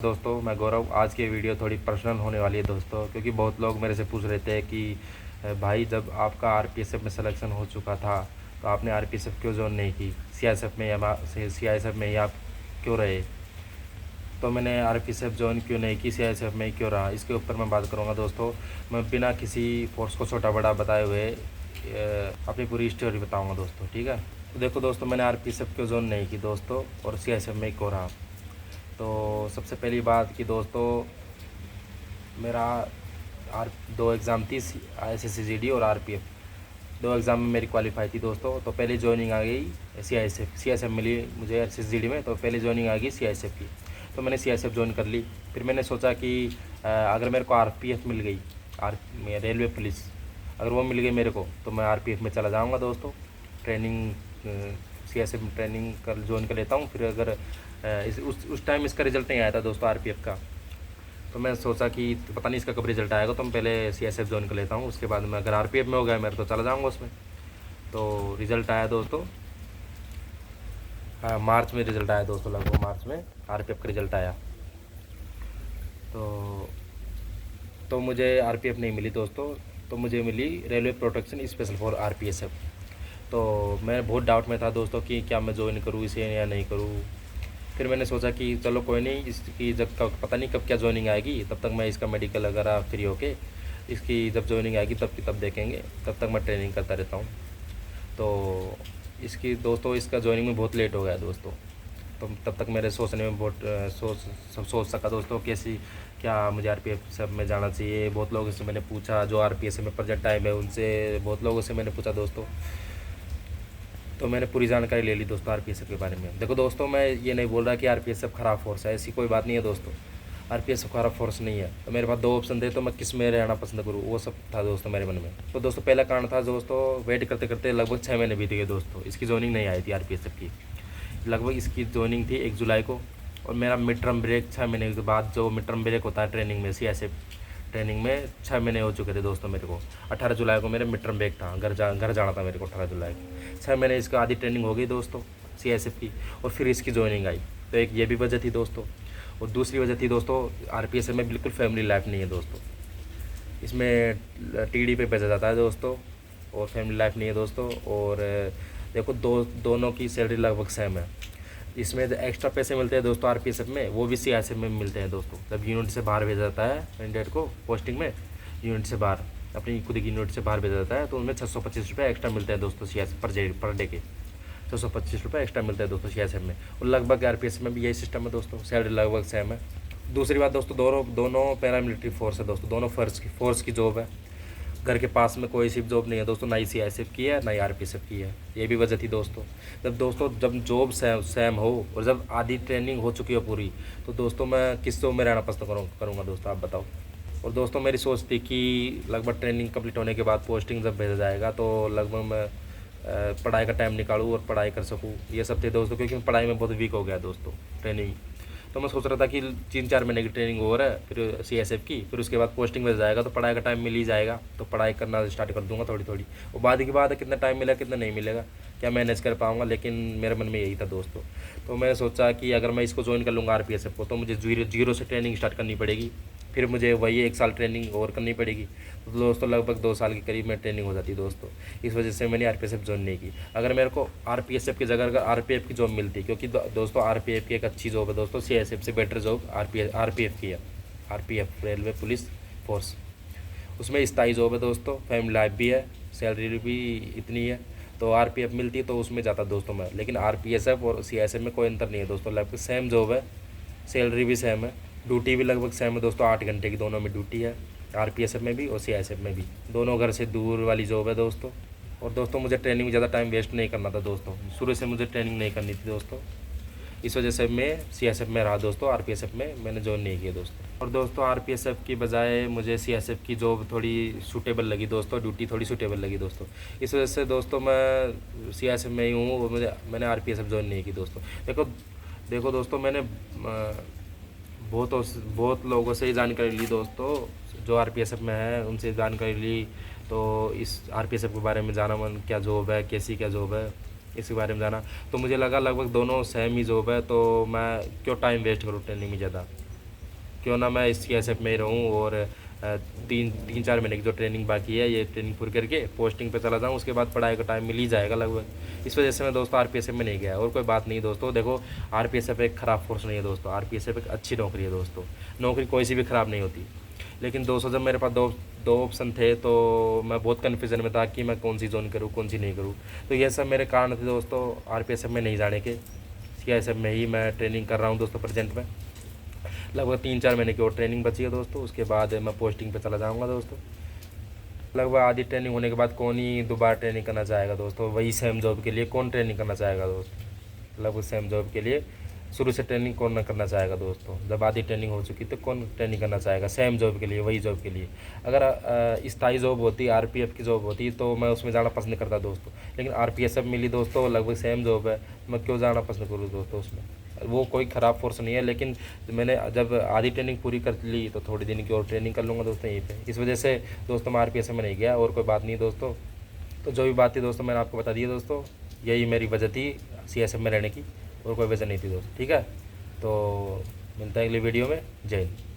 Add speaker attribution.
Speaker 1: दोस्तों मैं गौरव। आज की वीडियो थोड़ी पर्सनल होने वाली है दोस्तों, क्योंकि बहुत लोग मेरे से पूछ रहे थे कि भाई जब आपका आरपीएसएफ में सिलेक्शन हो चुका था तो आपने आरपीएसएफ क्यों ज्वाइन नहीं की, सीआईएसएफ में या सीआईएसएफ में ही आप क्यों रहे। तो मैंने आरपीएसएफ ज्वाइन क्यों नहीं की, सीआईएसएफ में ही क्यों रहा, इसके ऊपर मैं बात करूँगा दोस्तों। मैं बिना किसी फोर्स को छोटा बड़ा बताए हुए अपनी पूरी स्टोरी बताऊँगा दोस्तों, ठीक है। तो देखो दोस्तों, मैंने आरपीएसएफ क्यों ज्वाइन नहीं की दोस्तों और सीआईएसएफ में ही क्यों रहा। तो सबसे पहली बात कि दोस्तों, मेरा आर दो एग्ज़ाम थी, SSCGD और आरपीएफ। दो एग्ज़ाम में मेरी क्वालिफाई थी दोस्तों। तो पहली ज्वाइनिंग आ गई सीआईएसएफ मिली मुझे SSCGD में, तो पहली ज्वाइनिंग आ गई सीआईएसएफ की। तो मैंने सीआईएसएफ ज्वाइन कर ली। फिर मैंने सोचा कि अगर मेरे को आरपीएफ मिल गई, रेलवे पुलिस, अगर वो मिल गई मेरे को, तो मैं आरपीएफ में चला जाऊँगा दोस्तों। ट्रेनिंग सीआईएसएफ में ट्रेनिंग कर ज्वाइन कर लेता हूँ। फिर अगर उस टाइम इसका रिज़ल्ट नहीं आया था दोस्तों आरपीएफ का, तो मैं सोचा कि पता नहीं इसका कब रिज़ल्ट आएगा, तो मैं पहले सीआईएसएफ ज्वाइन कर लेता हूँ। उसके बाद में अगर आरपीएफ में हो गया मेरे तो चला जाऊँगा उसमें। तो रिज़ल्ट आया दोस्तों, मार्च में रिज़ल्ट आया दोस्तों, लगभग मार्च में आरपीएफ का रिज़ल्ट आया। तो मुझे आरपीएफ नहीं मिली दोस्तों, तो मुझे मिली railway protection special for RPSF. तो मैं बहुत डाउट में था दोस्तों कि क्या मैं ज्वाइन करूँ इसे या नहीं करूँ। फिर मैंने सोचा कि चलो कोई नहीं, इसकी जब पता नहीं कब क्या ज्वाइनिंग आएगी, तब तक मैं इसका मेडिकल वगैरह फ्री होके इसकी जब ज्वाइनिंग आएगी तब देखेंगे, तब तक मैं ट्रेनिंग करता रहता हूँ। तो इसकी दोस्तों इसका ज्वाइनिंग में बहुत लेट हो गया दोस्तों। तो तब तक मेरे सोचने में बहुत सोच सका दोस्तों कैसी क्या मुझे आरपीएफ सब में जाना चाहिए। बहुत लोगों से मैंने पूछा, जो आरपीएफ में प्रोजेक्ट टाइम है उनसे, बहुत लोगों से मैंने पूछा दोस्तों। तो मैंने पूरी जानकारी ले ली दोस्तों आरपीएसएफ के बारे में। देखो दोस्तों, मैं ये नहीं बोल रहा कि आरपीएसएफ ख़राब फोर्स है, ऐसी कोई बात नहीं है दोस्तों। आरपीएसएफ ख़राब फोर्स नहीं है। तो मेरे पास दो ऑप्शन थे, तो मैं किस में रहना पसंद करूँ, वो सब था दोस्तों मेरे मन में। तो दोस्तों पहला कारण था दोस्तों, वेट करते करते लगभग 6 महीने बीत गए दोस्तों, इसकी ज्वाइनिंग नहीं आई थी आरपीएसएफ की। लगभग इसकी ज्वाइनिंग थी 1 जुलाई को, और मेरा मिड टर्म ब्रेक 6 महीने के बाद, जो मिड टर्म ब्रेक होता है ट्रेनिंग में, सीआईएसएफ ट्रेनिंग में 6 महीने हो चुके थे दोस्तों मेरे को। 18 जुलाई को मेरे मिड टर्म ब्रेक था, घर जाना था मेरे को 18 जुलाई को। 6 महीने इसका आधी ट्रेनिंग हो गई दोस्तों सीआईएसएफ की, और फिर इसकी ज्वाइनिंग आई। तो एक ये भी वजह थी दोस्तों, और दूसरी वजह थी दोस्तों, आरपीएसएफ में बिल्कुल फैमिली लाइफ नहीं है दोस्तों। इसमें टीडी पे भेजा जाता है दोस्तों, और फैमिली लाइफ नहीं है दोस्तों। और देखो दोनों की सैलरी लगभग सेम है। इसमें जो एक्स्ट्रा पैसे मिलते हैं दोस्तों आरपीएसएफ में, वो भी सीआईएसएफ में मिलते हैं दोस्तों। जब यूनिट से बाहर भेजा जाता है कैंडिडेट को पोस्टिंग में, यूनिट से बाहर, अपनी खुद की यूनिट से बाहर भेजा जाता है, तो उनमें 625 रुपये एक्स्ट्रा मिलते हैं दोस्तों सीआईएसएफ पर डे के। 625 रुपये एक्स्ट्रा मिलते हैं दोस्तों सीआईएसएफ में, और लगभग आरपीएसएफ में भी यही सिस्टम है दोस्तों, सैलरी लगभग सेम है। दूसरी बात दोस्तों, दोनों पैरामिलिट्री फोर्स है दोस्तों, दोनों फोर्स की जॉब है। घर के पास में कोई सी जॉब नहीं है दोस्तों, ना ही सीआईएसएफ की है ना ही आरपीएसएफ की है। ये भी वजह थी दोस्तों। जब जॉब सेम हो और जब आधी ट्रेनिंग हो चुकी हो पूरी, तो दोस्तों मैं किस जॉब में रहना पसंद करूँगा दोस्तों, आप बताओ। और दोस्तों मेरी सोच थी कि लगभग ट्रेनिंग कंप्लीट होने के बाद पोस्टिंग जब भेजा जाएगा, तो लगभग मैं पढ़ाई का टाइम निकालूँ और पढ़ाई कर सकूँ, ये सब थे दोस्तों। क्योंकि मैं पढ़ाई में बहुत वीक हो गया दोस्तों ट्रेनिंग। तो मैं सोच रहा था कि 3-4 महीने की ट्रेनिंग हो रहा है फिर सीएसएफ की, फिर उसके बाद पोस्टिंग में जाएगा, तो पढ़ाई का टाइम मिल ही जाएगा, तो पढ़ाई करना स्टार्ट कर दूंगा थोड़ी थोड़ी। और बाद की बात है, कितना टाइम मिलेगा कितना नहीं मिलेगा, क्या मैनेज कर पाऊँगा, लेकिन मेरे मन में यही था दोस्तों। तो मैंने सोचा कि अगर मैं इसको ज्वाइन कर लूँगा आरपीएसएफ को, तो मुझे जीरो से ट्रेनिंग स्टार्ट करनी पड़ेगी, फिर मुझे वही 1 साल ट्रेनिंग और करनी पड़ेगी। तो दोस्तों लगभग 2 साल के करीब में ट्रेनिंग हो जाती दोस्तों। इस वजह से मैंने आरपीएसएफ ज्वाइन नहीं की। अगर मेरे को आरपीएसएफ की जगह अगर आरपीएफ की जॉब मिलती, क्योंकि दोस्तों आरपीएफ की एक अच्छी जॉब है दोस्तों, सीआईएसएफ से बेटर जॉब आरपीएफ की है। आरपीएफ रेलवे पुलिस फोर्स, उसमें स्थायी जॉब है दोस्तों, फैमिली लाइफ भी है, सैलरी भी इतनी है। तो आरपीएफ मिलती तो उसमें जाता दोस्तों मैं, लेकिन आरपीएसएफ और सीआईएसएफ में कोई अंतर नहीं है दोस्तों, लगभग सेम जॉब है, सैलरी भी सेम है, ड्यूटी भी लगभग सेम है दोस्तों। 8 घंटे की दोनों में ड्यूटी है, आरपीएसएफ में भी और सीआईएसएफ में भी। दोनों घर से दूर वाली जॉब है दोस्तों। और दोस्तों मुझे ट्रेनिंग में ज़्यादा टाइम वेस्ट नहीं करना था दोस्तों, शुरू से मुझे ट्रेनिंग नहीं करनी थी दोस्तों। इस वजह से मैं सीआईएसएफ में रहा दोस्तों, आरपीएसएफ में मैंने ज्वाइन नहीं किया दोस्तों। और दोस्तों आरपीएसएफ की बजाय मुझे सीआईएसएफ की जॉब थोड़ी सूटेबल लगी दोस्तों, ड्यूटी थोड़ी सूटेबल लगी दोस्तों। इस वजह से दोस्तों मैं सीआईएसएफ में ही हूँ, और मैंने आरपीएसएफ ज्वाइन नहीं की दोस्तों। देखो दोस्तों, मैंने बहुत लोगों से ही जानकारी ली दोस्तों, जो आरपीएसएफ में है उनसे जानकारी ली। तो इस आरपीएसएफ के बारे में जाना, मन क्या जॉब है, कैसी क्या जॉब है, इसके बारे में जाना। तो मुझे लगा लगभग दोनों सेम ही जॉब है, तो मैं क्यों टाइम वेस्ट करूँ ट्रेनिंग में ज़्यादा। क्यों ना मैं इस CSF में ही रहूँ और तीन चार महीने की जो ट्रेनिंग बाकी है ये ट्रेनिंग पूरी करके पोस्टिंग पे चला जाऊँ, उसके बाद पढ़ाई का टाइम मिल ही जाएगा लगभग। इस वजह से मैं दोस्तों RPSF में नहीं गया, और कोई बात नहीं दोस्तों। देखो RPSF एक ख़राब फोर्स नहीं है दोस्तों, RPSF एक अच्छी नौकरी है दोस्तों। नौकरी कोई सी भी ख़राब नहीं होती। लेकिन दोस्तों जब मेरे पास दो दो ऑप्शन थे तो मैं बहुत कन्फ्यूज़न में था कि मैं कौन सी ज्वाइन करूँ कौन सी नहीं करूँ। तो ये सब मेरे कारण थे दोस्तों RPSF में नहीं जाने के। CSF में ही मैं ट्रेनिंग कर रहा हूँ दोस्तों प्रेजेंट में। लगभग 3-4 महीने की और ट्रेनिंग बची है दोस्तों, उसके बाद मैं पोस्टिंग पे चला जाऊँगा दोस्तों। लगभग आधी ट्रेनिंग होने के बाद कौन ही दोबारा ट्रेनिंग करना चाहेगा दोस्तों, वही सेम जॉब के लिए कौन ट्रेनिंग करना चाहेगा दोस्तों। लगभग सेम जॉब के लिए शुरू से ट्रेनिंग कौन ना करना चाहेगा दोस्तों। जब आधी ट्रेनिंग हो चुकी तो कौन ट्रेनिंग करना चाहेगा सेम जॉब के लिए, वही जॉब के लिए। अगर स्थायी जॉब होती, RPF की जॉब होती तो मैं उसमें जाना पसंद करता दोस्तों। लेकिन RPSF मिली दोस्तों, लगभग सेम जॉब है, मैं क्यों जाना पसंद करूँ दोस्तों उसमें। वो कोई ख़राब फोर्स नहीं है, लेकिन मैंने जब आधी ट्रेनिंग पूरी कर ली तो थोड़ी दिन की और ट्रेनिंग कर लूँगा दोस्तों यहीं पे। इस वजह से दोस्तों मैं RPSF में नहीं गया, और कोई बात नहीं दोस्तों। तो जो भी बात थी दोस्तों मैंने आपको बता दी है दोस्तों, यही मेरी वजह थी CSF में रहने की, और कोई वजह नहीं थी दोस्तों। ठीक है, तो मिलता है अगली वीडियो में। जय हिंद।